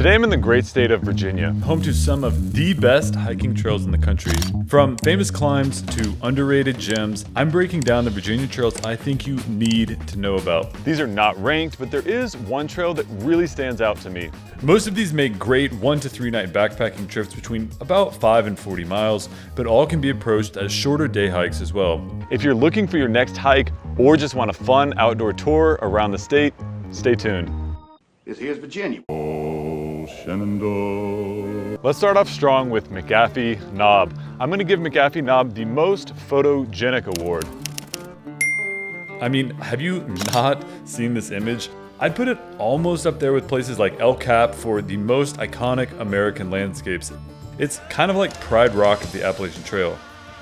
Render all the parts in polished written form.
Today I'm in the great state of Virginia, home to some of the best hiking trails in the country. From famous climbs to underrated gems, I'm breaking down the Virginia trails I think you need to know about. These are not ranked, but there is one trail that really stands out to me. Most of these make great 1 to 3 night backpacking trips between about 5 and 40 miles, but all can be approached as shorter day hikes as well. If you're looking for your next hike or just want a fun outdoor tour around the state, stay tuned. Here's Virginia. Shenandoah. Let's start off strong with McAfee Knob. I'm going to give McAfee Knob the most photogenic award. I mean, have you not seen this image? I'd put it almost up there with places like El Cap for the most iconic American landscapes. It's kind of like Pride Rock of the Appalachian Trail,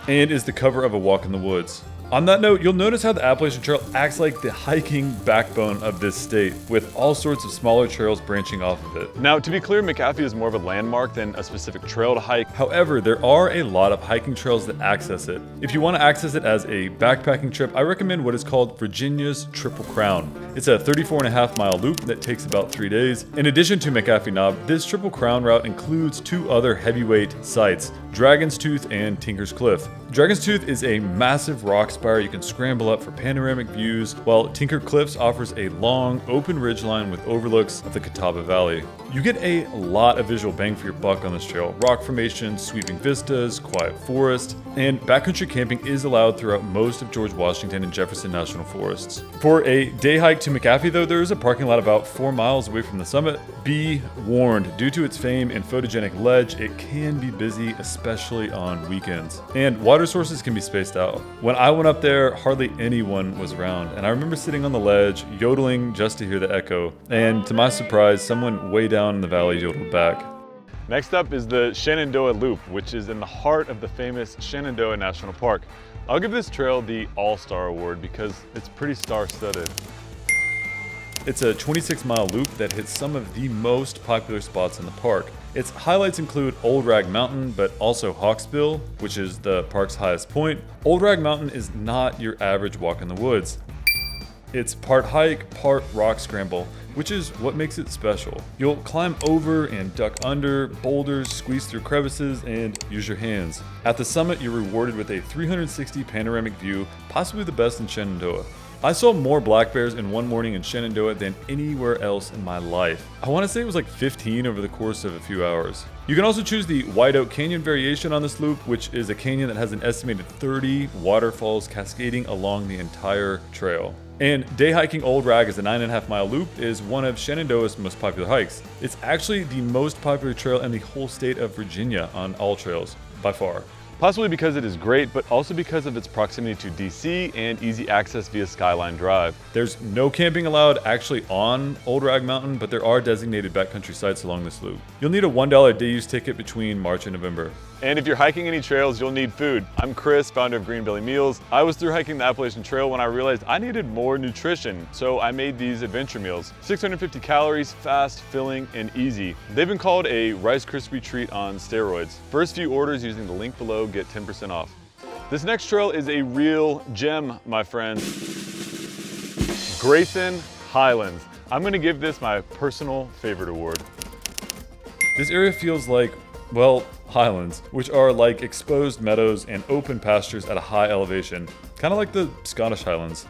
and is the cover of a walk in the woods. On that note, you'll notice how the Appalachian Trail acts like the hiking backbone of this state, with all sorts of smaller trails branching off of it. Now, to be clear, McAfee is more of a landmark than a specific trail to hike. However, there are a lot of hiking trails that access it. If you want to access it as a backpacking trip, I recommend what is called Virginia's Triple Crown. It's a 34.5-mile loop that takes about 3 days. In addition to McAfee Knob, this Triple Crown route includes 2 other heavyweight sites, Dragon's Tooth and Tinker's Cliff. Dragon's Tooth is a massive rock spire you can scramble up for panoramic views, while Tinker Cliffs offers a long, open ridgeline with overlooks of the Catawba Valley. You get a lot of visual bang for your buck on this trail. Rock formations, sweeping vistas, quiet forest, and backcountry camping is allowed throughout most of George Washington and Jefferson National Forests. For a day hike to McAfee, though, there is a parking lot about 4 miles away from the summit. Be warned, due to its fame and photogenic ledge, it can be busy, especially on weekends. And water sources can be spaced out. When I went up there, hardly anyone was around, and I remember sitting on the ledge, yodeling just to hear the echo. And to my surprise, someone way down in the valley yodeled back. Next up is the Shenandoah Loop, which is in the heart of the famous Shenandoah National Park. I'll give this trail the All-Star Award because it's pretty star-studded. It's a 26-mile loop that hits some of the most popular spots in the park. Its highlights include Old Rag Mountain, but also Hawksbill, which is the park's highest point. Old Rag Mountain is not your average walk in the woods. It's part hike, part rock scramble, which is what makes it special. You'll climb over and duck under boulders, squeeze through crevices, and use your hands. At the summit, you're rewarded with a 360 panoramic view, possibly the best in Shenandoah. I saw more black bears in one morning in Shenandoah than anywhere else in my life. I want to say it was like 15 over the course of a few hours. You can also choose the White Oak Canyon variation on this loop, which is a canyon that has an estimated 30 waterfalls cascading along the entire trail. And day hiking Old Rag as a 9.5-mile loop is one of Shenandoah's most popular hikes. It's actually the most popular trail in the whole state of Virginia on all trails, by far. Possibly because it is great, but also because of its proximity to DC and easy access via Skyline Drive. There's no camping allowed actually on Old Rag Mountain, but there are designated backcountry sites along this loop. You'll need a $1 day use ticket between March and November. And if you're hiking any trails, you'll need food. I'm Chris, founder of Green Belly Meals. I was through hiking the Appalachian Trail when I realized I needed more nutrition, so I made these adventure meals. 650 calories, fast, filling, and easy. They've been called a Rice Krispie treat on steroids. First few orders using the link below get 10% off. This next trail is a real gem, my friends. Grayson Highlands. I'm gonna give this my personal favorite award. This area feels like, well, highlands, which are like exposed meadows and open pastures at a high elevation, kind of like the Scottish Highlands.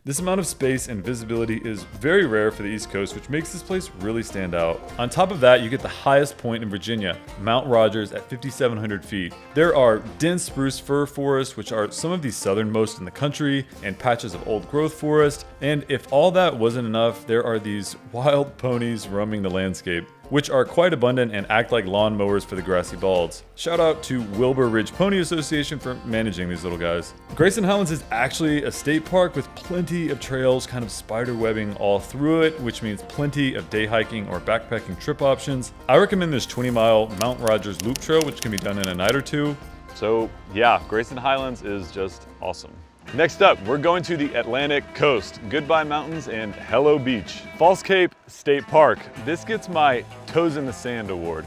This amount of space and visibility is very rare for the East Coast, which makes this place really stand out. On top of that, you get the highest point in Virginia, Mount Rogers at 5,700 feet. There are dense spruce fir forests, which are some of the southernmost in the country, and patches of old growth forest. And if all that wasn't enough, there are these wild ponies roaming the landscape, which are quite abundant and act like lawnmowers for the grassy balds. Shout out to Wilbur Ridge Pony Association for managing these little guys. Grayson Highlands is actually a state park with plenty of trails kind of spider webbing all through it, which means plenty of day hiking or backpacking trip options. I recommend this 20-mile Mount Rogers Loop Trail, which can be done in a night or two. So yeah, Grayson Highlands is just awesome. Next up, we're going to the Atlantic coast. Goodbye mountains and hello beach. Falls Cape State Park. This gets my toes in the sand award.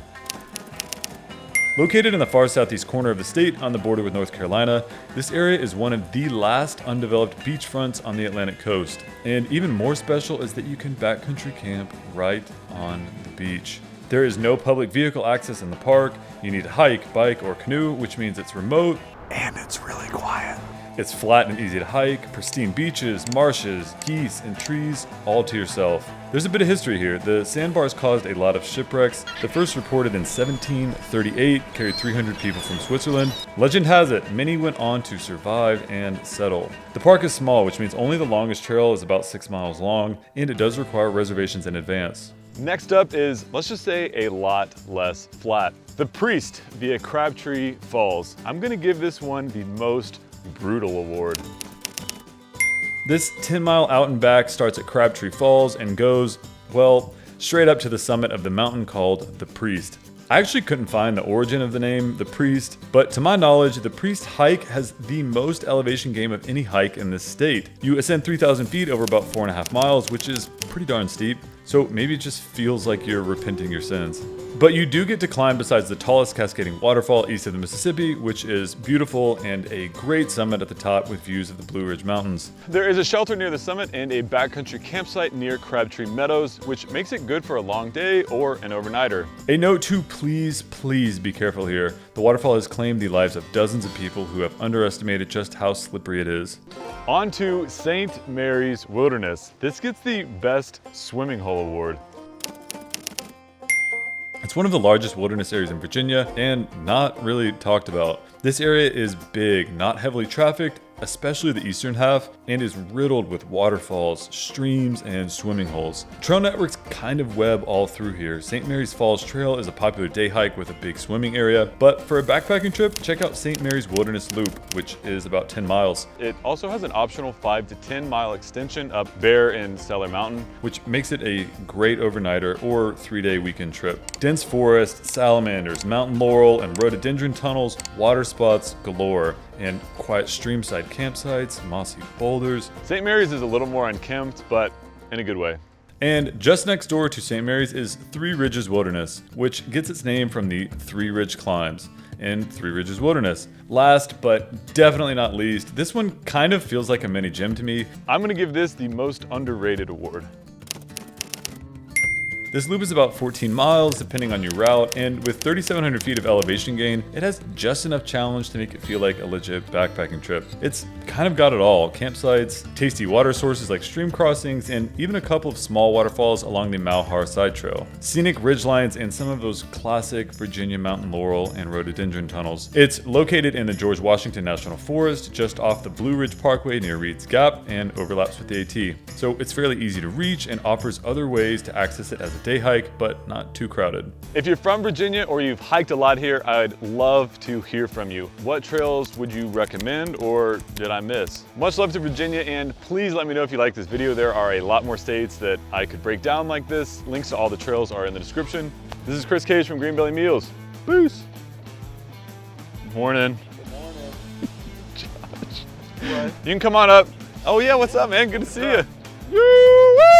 Located in the far southeast corner of the state on the border with North Carolina, this area is one of the last undeveloped beachfronts on the Atlantic coast. And even more special is that you can backcountry camp right on the beach. There is no public vehicle access in the park. You need to hike, bike, or canoe, which means it's remote. And it's really quiet. It's flat and easy to hike, pristine beaches, marshes, geese, and trees, all to yourself. There's a bit of history here. The sandbars caused a lot of shipwrecks. The first reported in 1738 carried 300 people from Switzerland. Legend has it, many went on to survive and settle. The park is small, which means only the longest trail is about 6 miles long, and it does require reservations in advance. Next up is, let's just say, a lot less flat. The Priest via Crabtree Falls. I'm gonna give this one the most brutal award. This 10-mile out and back starts at Crabtree Falls and goes, well, straight up to the summit of the mountain called the Priest. I actually couldn't find the origin of the name, the Priest, but to my knowledge, the Priest hike has the most elevation gain of any hike in this state. You ascend 3,000 feet over about 4.5 miles, which is pretty darn steep, so maybe it just feels like you're repenting your sins. But you do get to climb besides the tallest cascading waterfall east of the Mississippi, which is beautiful and a great summit at the top with views of the Blue Ridge Mountains. There is a shelter near the summit and a backcountry campsite near Crabtree Meadows, which makes it good for a long day or an overnighter. A note to please be careful here. The waterfall has claimed the lives of dozens of people who have underestimated just how slippery it is. On to St. Mary's Wilderness. This gets the Best Swimming Hole Award. It's one of the largest wilderness areas in Virginia and not really talked about. This area is big, not heavily trafficked, especially the eastern half, and is riddled with waterfalls, streams, and swimming holes. Trail networks kind of web all through here. St. Mary's Falls Trail is a popular day hike with a big swimming area, but for a backpacking trip, check out St. Mary's Wilderness Loop, which is about 10 miles. It also has an optional 5 to 10 mile extension up Bear and Stellar Mountain, which makes it a great overnighter or 3-day weekend trip. Dense forest, salamanders, mountain laurel, and rhododendron tunnels, water spots galore, and quiet streamside campsites, mossy boulders. St. Mary's is a little more unkempt, but in a good way. And just next door to St. Mary's is Three Ridges Wilderness, which gets its name from the Three Ridge Climbs and Three Ridges Wilderness. Last, but definitely not least, this one kind of feels like a mini gym to me. I'm gonna give this the most underrated award. This loop is about 14 miles depending on your route, and with 3,700 feet of elevation gain, it has just enough challenge to make it feel like a legit backpacking trip. It's kind of got it all: campsites, tasty water sources like stream crossings, and even a couple of small waterfalls along the Malhar Side Trail, scenic ridgelines, and some of those classic Virginia mountain laurel and rhododendron tunnels. It's located in the George Washington National Forest, just off the Blue Ridge Parkway near Reed's Gap, and overlaps with the AT. So it's fairly easy to reach and offers other ways to access it as a day hike, but not too crowded. If you're from Virginia or you've hiked a lot here, I'd love to hear from you. What trails would you recommend, or did I miss? Much love to Virginia, and please let me know if you like this video. There are a lot more states that I could break down like this. Links to all the trails are in the description. This is Chris Cage from Green Belly Meals. Peace. Morning. Good morning. Josh. What? You can come on up. Oh yeah, what's up, man? Good to see you. Woo!